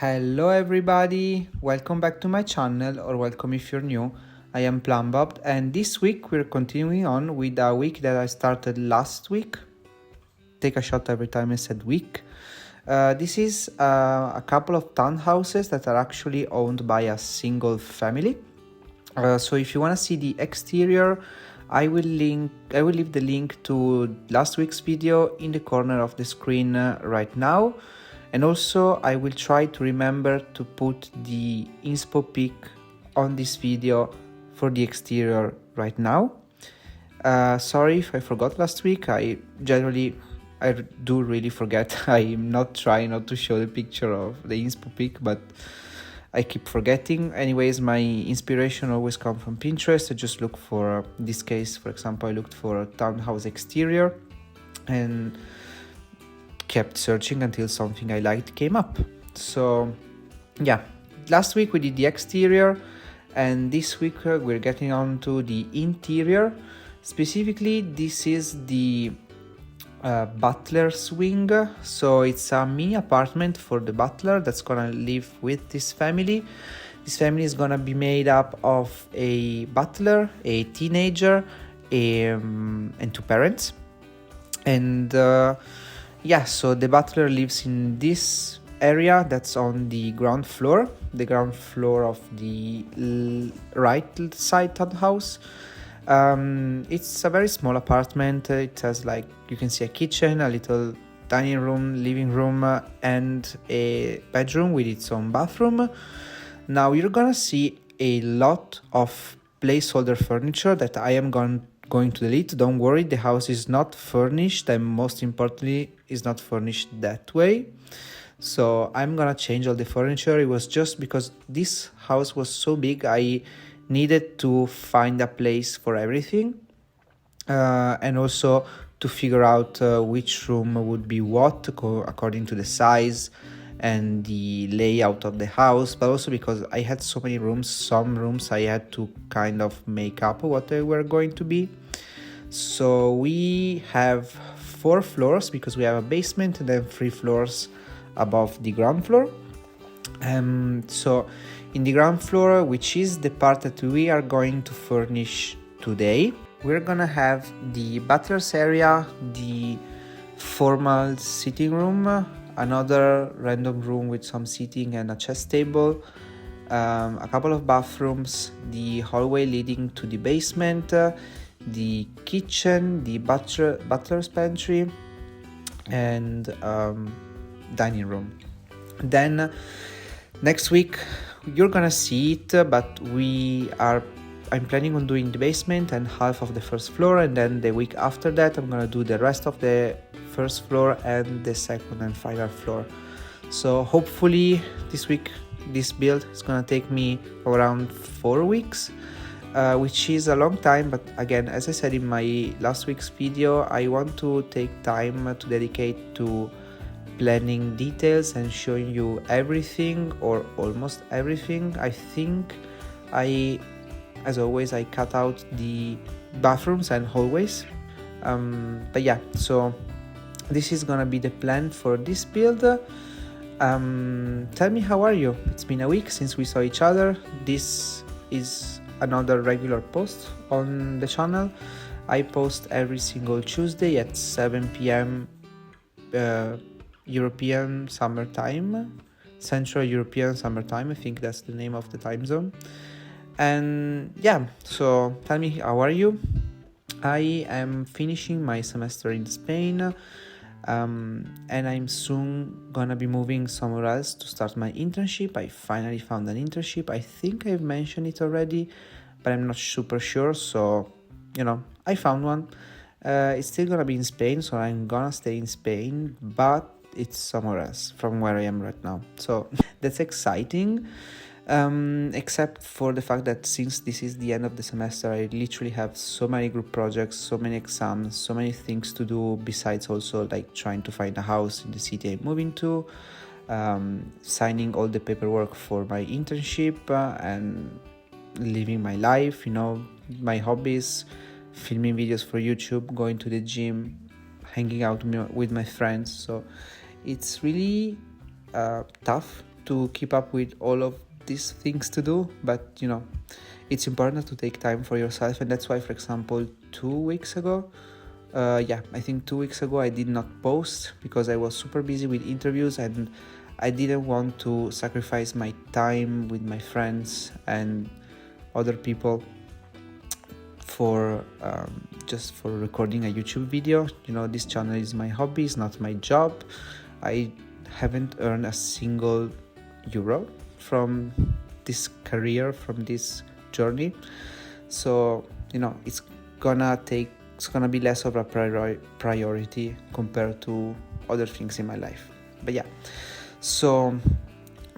Hello everybody, welcome back to my channel, or welcome if you're new. I am plumbobd, and this week we're continuing on with a week that I started last week. Take a shot every time I said week. This is a couple of townhouses that are actually owned by a single family. So if you want to see the exterior, I will leave the link to last week's video in the corner of the screen right now. And also I will try to remember to put the inspo pic on this video for the exterior right now. Sorry if I forgot last week. I do really forget. I'm not trying not to show the picture of the inspo pic, but I keep forgetting. Anyways, my inspiration always comes from Pinterest. I just look for, in this case, for example, I looked for a townhouse exterior and kept searching until something I liked came up. So yeah, last week we did the exterior, and this week we're getting on to the interior. Specifically, this is the butler's wing. So it's a mini apartment for the butler that's gonna live with this family. This family is gonna be made up of a butler, a teenager, and two parents. And yeah, so the butler lives in this area that's on the ground floor of the right side townhouse. It's a very small apartment. It has, like, you can see a kitchen, a little dining room, living room, and a bedroom with its own bathroom. Now you're gonna see a lot of placeholder furniture that I am going to delete. Don't worry, the house is not furnished, and most importantly is not furnished that way. So I'm gonna change all the furniture. It was just because this house was so big, I needed to find a place for everything, and also to figure out which room would be what according to the size and the layout of the house, but also because I had so many rooms. Some rooms I had to kind of make up what they were going to be. So we have 4 floors because we have a basement and then 3 floors above the ground floor. So in the ground floor, which is the part that we are going to furnish today, we're gonna have the butler's area, the formal sitting room, another random room with some seating and a chess table, a couple of bathrooms, the hallway leading to the basement, the kitchen, the butler's pantry, and dining room. Then next week you're gonna see it, but I'm planning on doing the basement and half of the first floor, and then the week after that I'm gonna do the rest of the first floor and the second and final floor. So hopefully this week, this build is gonna take me around 4 weeks, which is a long time. But again, as I said in my last week's video, I want to take time to dedicate to planning details and showing you everything, or almost everything. I think as always, I cut out the bathrooms and hallways, but yeah, so this is gonna be the plan for this build. Tell me, how are you? It's been a week since we saw each other. This is another regular post on the channel. I post every single Tuesday at 7 p.m. European summer time, Central European summer time. I think that's the name of the time zone. And yeah, so tell me, how are you? I am finishing my semester in Spain, and I'm soon gonna be moving somewhere else to start my internship. I finally found an internship. I think I've mentioned it already, but I'm not super sure. So, I found one. It's still gonna be in Spain, so I'm gonna stay in Spain, but it's somewhere else from where I am right now. So that's exciting. Except for the fact that since this is the end of the semester, I literally have so many group projects, so many exams, so many things to do, besides also like trying to find a house in the city I'm moving to, signing all the paperwork for my internship, and living my life, my hobbies, filming videos for YouTube, going to the gym, hanging out with my friends. So it's really tough to keep up with all of these things to do, but you know, it's important to take time for yourself. And that's why, for example, 2 weeks ago, I think 2 weeks ago I did not post because I was super busy with interviews and I didn't want to sacrifice my time with my friends and other people for just for recording a YouTube video. You know, this channel is my hobby, it's not my job. I haven't earned a single euro from this career, from this journey. So, you know, it's gonna be less of a priority compared to other things in my life. But yeah, so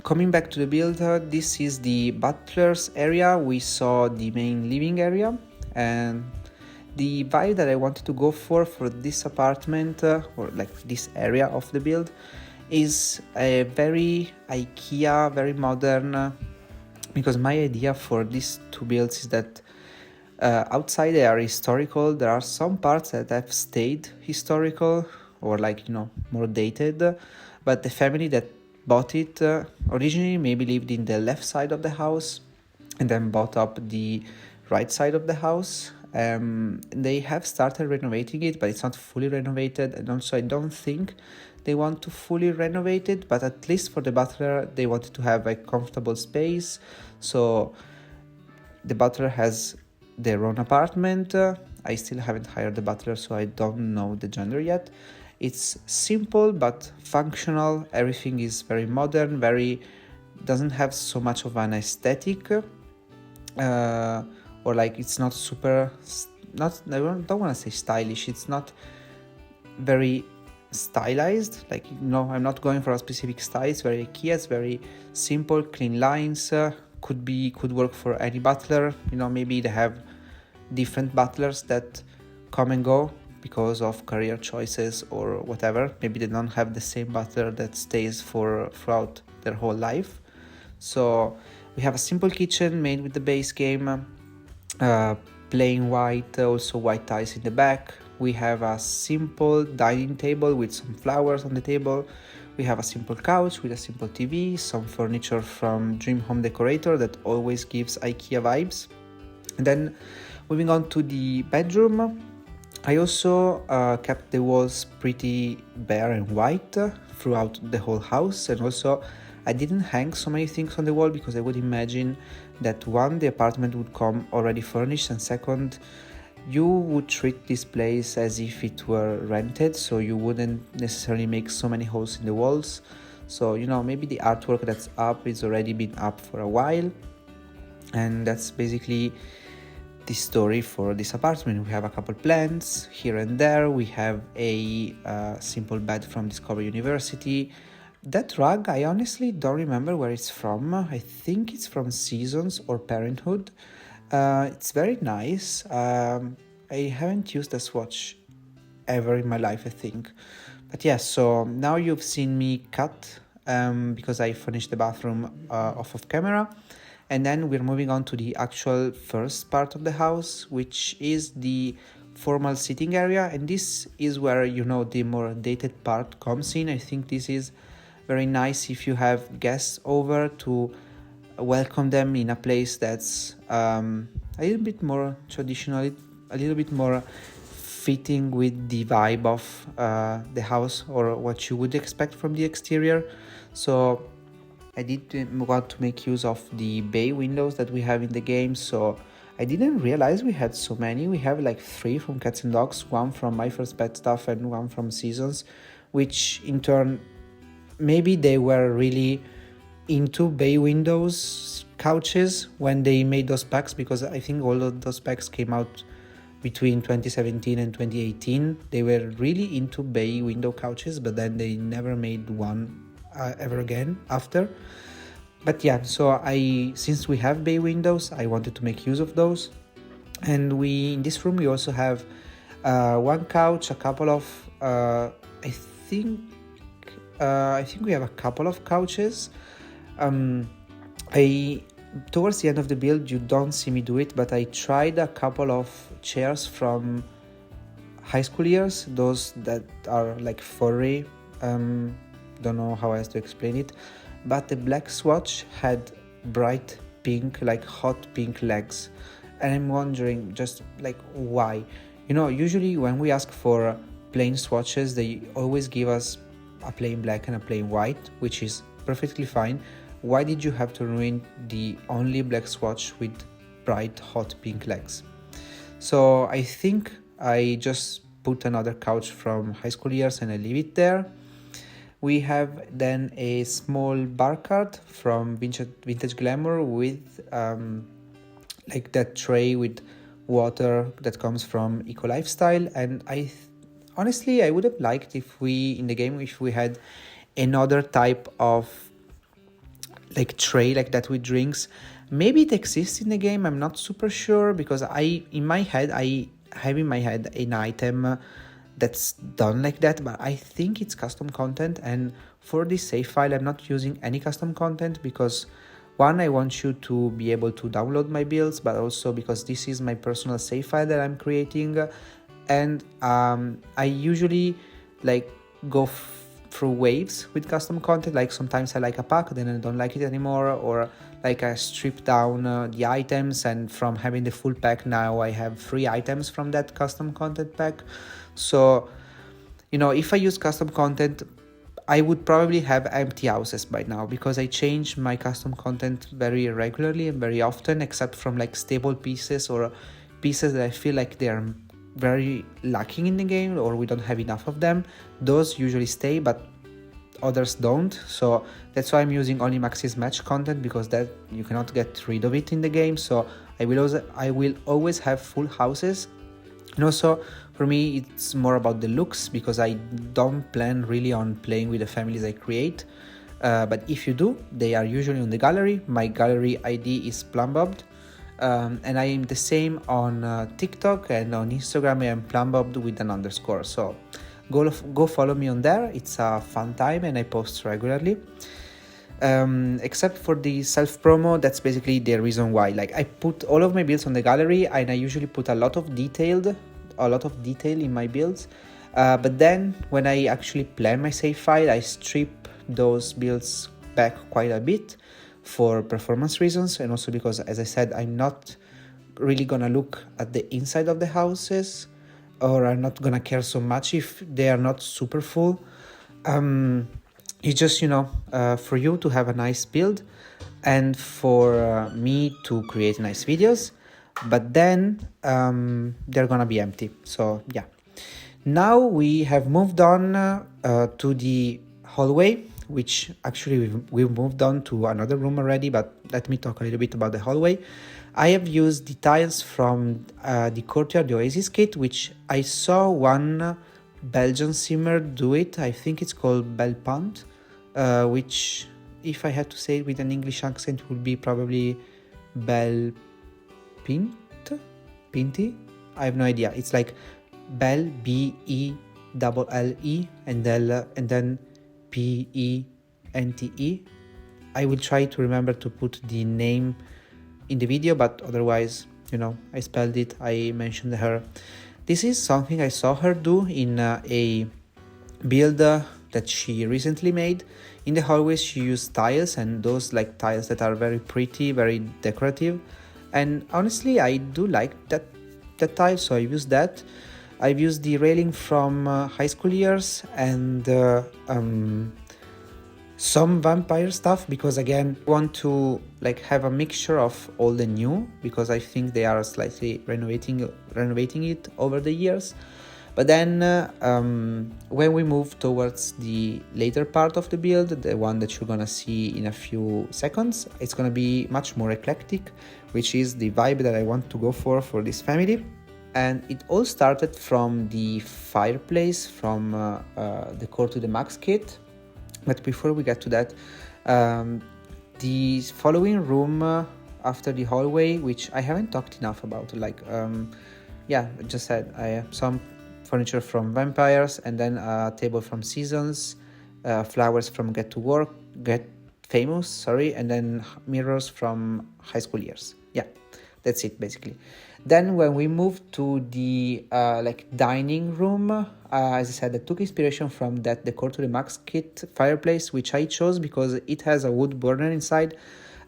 coming back to the build, this is the butler's area. We saw the main living area, and the vibe that I wanted to go for this apartment, or like this area of the build, is a very IKEA, very modern, because my idea for these two builds is that outside they are historical. There are some parts that have stayed historical or like, you know, more dated, but the family that bought it originally maybe lived in the left side of the house and then bought up the right side of the house. They have started renovating it, but it's not fully renovated, and also I don't think they want to fully renovate it, but at least for the butler they wanted to have a comfortable space. So the butler has their own apartment. I still haven't hired the butler, so I don't know the gender yet. It's simple but functional. Everything is very modern, doesn't have so much of an aesthetic, or like it's not super, I don't want to say stylish. It's not very stylized, like, you know, I'm not going for a specific style. It's very IKEA, it's very simple, clean lines. Could work for any butler. You know, maybe they have different butlers that come and go because of career choices or whatever. Maybe they don't have the same butler that stays throughout their whole life. So we have a simple kitchen made with the base game, plain white, also white tiles in the back. We have a simple dining table with some flowers on the table. We have a simple couch with a simple TV, some furniture from Dream Home Decorator that always gives IKEA vibes. And then moving on to the bedroom, I also kept the walls pretty bare and white throughout the whole house. And also I didn't hang so many things on the wall because I would imagine that one, the apartment would come already furnished, and second, you would treat this place as if it were rented, so you wouldn't necessarily make so many holes in the walls. So, you know, maybe the artwork that's up is already been up for a while. And that's basically the story for this apartment. We have a couple plants here and there. We have a simple bed from Discover University. That rug, I honestly don't remember where it's from. I think it's from Seasons or Parenthood. It's very nice. I haven't used a swatch ever in my life, I think. But yeah, so now you've seen me cut because I finished the bathroom off of camera. And then we're moving on to the actual first part of the house, which is the formal sitting area. And this is where, you know, the more dated part comes in. I think this is very nice if you have guests over, to welcome them in a place that's a little bit more traditional, a little bit more fitting with the vibe of the house or what you would expect from the exterior. So I did want to make use of the bay windows that we have in the game. So I didn't realize we had so many. We have like 3 from Cats and Dogs, 1 from My First Pet Stuff and 1 from Seasons, which in turn, maybe they were really into bay windows couches when they made those packs, because I think all of those packs came out between 2017 and 2018. They were really into bay window couches, but then they never made one ever again after. But yeah, so since we have bay windows, I wanted to make use of those. And in this room we also have one couch, a couple of I think we have a couple of couches. Towards the end of the build, you don't see me do it, but I tried a couple of chairs from high school years, those that are like furry. Don't know how else to explain it, but the black swatch had bright pink, like hot pink legs. And I'm wondering just like why. Usually when we ask for plain swatches, they always give us a plain black and a plain white, which is perfectly fine. Why did you have to ruin the only black swatch with bright hot pink legs? So I think I just put another couch from high school years and I leave it there. We have then a small bar cart from Vintage Glamour with like that tray with water that comes from Eco Lifestyle. And honestly, I would have liked if we had another type of like tray like that with drinks. Maybe it exists in the game, I'm not super sure, because I have in my head an item that's done like that, but I think it's custom content. And for this save file, I'm not using any custom content because one, I want you to be able to download my builds, but also because this is my personal save file that I'm creating. And I usually like go through waves with custom content. Like sometimes I like a pack, then I don't like it anymore, or like I strip down the items, and from having the full pack now I have 3 items from that custom content pack. So if I use custom content, I would probably have empty houses by now, because I change my custom content very regularly and very often, except from like stable pieces or pieces that I feel like they are very lacking in the game or we don't have enough of them. Those usually stay, but others don't. So that's why I'm using only Maxis Match content, because that you cannot get rid of it in the game. So I will always have full houses. And also for me it's more about the looks, because I don't plan really on playing with the families I create, but if you do, they are usually on the gallery. My gallery ID is plumbobd, and I am the same on TikTok, and on Instagram I am plumbobd with an underscore. So go follow me on there. It's a fun time and I post regularly. Except for the self promo, that's basically the reason why. Like I put all of my builds on the gallery, and I usually put a lot of detail in my builds, but then when I actually plan my save file, I strip those builds back quite a bit for performance reasons, and also because, as I said, I'm not really gonna look at the inside of the houses, or I'm not gonna care so much if they are not super full. It's just for you to have a nice build and for me to create nice videos, but then they're gonna be empty. So yeah, now we have moved on to the hallway, which actually we've moved on to another room already, but let me talk a little bit about the hallway. I have used the tiles from the Courtyard Oasis kit, which I saw one Belgian simmer do it. I think it's called Belpont, which, if I had to say it with an English accent, would be probably Pinty? I have no idea. It's like Bell, Belle, and then Pente. I will try to remember to put the name in the video, but otherwise, I spelled it, I mentioned her. This is something I saw her do in a build that she recently made. In the hallways she used tiles, and those like tiles that are very pretty, very decorative, and honestly I do like that tile, so I used that. I've used the railing from high school years and some vampire stuff, because again I want to like have a mixture of all the new, because I think they are slightly renovating it over the years. But then when we move towards the later part of the build, the one that you're gonna see in a few seconds, it's gonna be much more eclectic, which is the vibe that I want to go for this family. And it all started from the fireplace from the Core to the Max kit. But before we get to that, the following room after the hallway, which I haven't talked enough about, like I just said I have some furniture from Vampires, and then a table from Seasons, flowers from Get Famous, and then mirrors from High School Years. Yeah, that's it basically. Then when we moved to the like dining room, as I said, I took inspiration from that Decor to the Max kit fireplace, which I chose because it has a wood burner inside.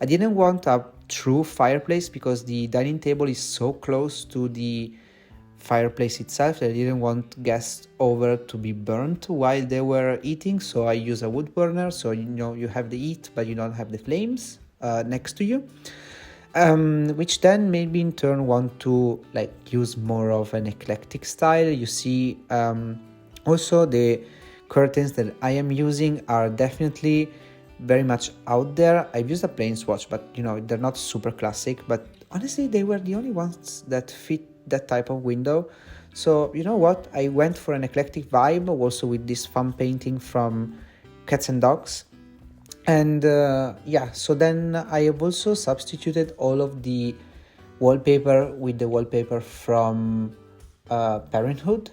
I didn't want a true fireplace because the dining table is so close to the fireplace itself that I didn't want guests over to be burnt while they were eating, so I use a wood burner, so you have the heat but you don't have the flames next to you. Which then made me in turn want to like use more of an eclectic style. You see, also the curtains that I am using are definitely very much out there. I've used a plain swatch, but they're not super classic, but honestly they were the only ones that fit that type of window. So you know what, I went for an eclectic vibe also with this fun painting from Cats and Dogs. And yeah, so then I have also substituted all of the wallpaper with the wallpaper from Parenthood,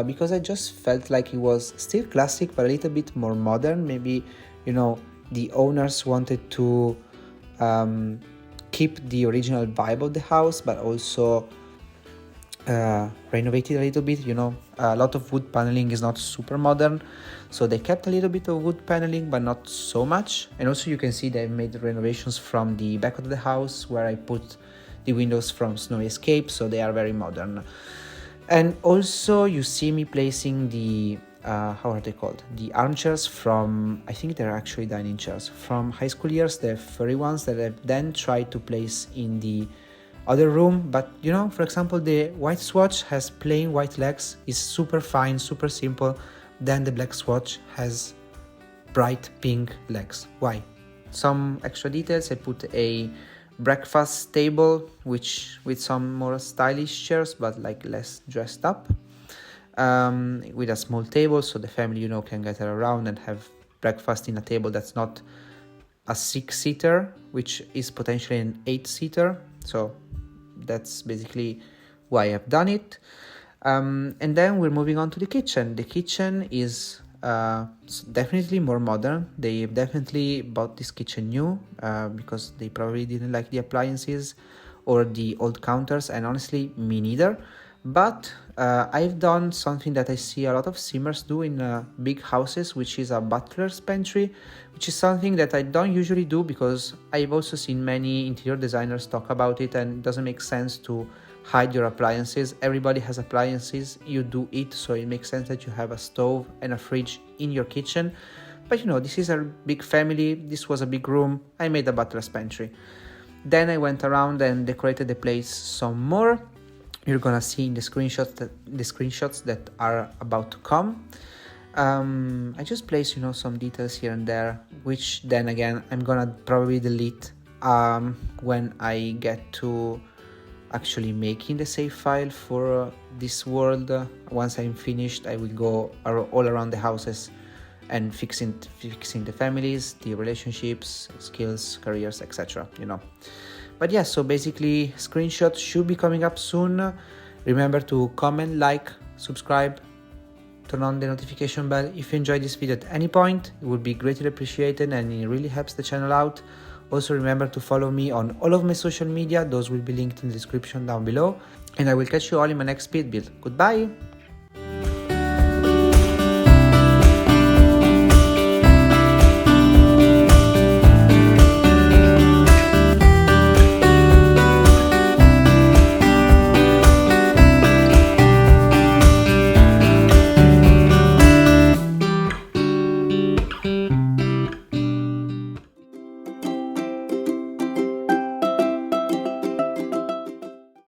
because I just felt like it was still classic but a little bit more modern. Maybe the owners wanted to keep the original vibe of the house but also renovated a little bit. A lot of wood paneling is not super modern, so they kept a little bit of wood paneling but not so much. And also you can see they've made renovations from the back of the house where I put the windows from Snowy Escape, so they are very modern. And also you see me placing the how are they called, the armchairs from, I think they're actually dining chairs from high school years, the furry ones that I've then tried to place in the other room. But for example, the white swatch has plain white legs, is super fine, super simple. Then the black swatch has bright pink legs. Why? Some extra details. I put a breakfast table which with some more stylish chairs but like less dressed up, with a small table so the family can gather around and have breakfast in a table that's not a 6-seater, which is potentially an 8-seater. So that's basically why I've done it. And then we're moving on to the kitchen. The kitchen is definitely more modern. They definitely bought this kitchen new because they probably didn't like the appliances or the old counters, and honestly me neither. But I've done something that I see a lot of simmers do in big houses, which is a butler's pantry, which is something that I don't usually do because I've also seen many interior designers talk about it, and it doesn't make sense to hide your appliances. Everybody has appliances, you do eat, so it makes sense that you have a stove and a fridge in your kitchen. But this is a big family, this was a big room, I made a butler's pantry. Then I went around and decorated the place some more. You're gonna see in the screenshots that are about to come. I just placed some details here and there, which then again I'm gonna probably delete when I get to actually making the save file for this world. Once I'm finished, I will go all around the houses and fixing the families, the relationships, skills, careers, etc. But yeah, so basically screenshots should be coming up soon. Remember to comment, like, subscribe, turn on the notification bell. If you enjoyed this video at any point, it would be greatly appreciated and it really helps the channel out. Also remember to follow me on all of my social media, those will be linked in the description down below. And I will catch you all in my next speed build. Goodbye!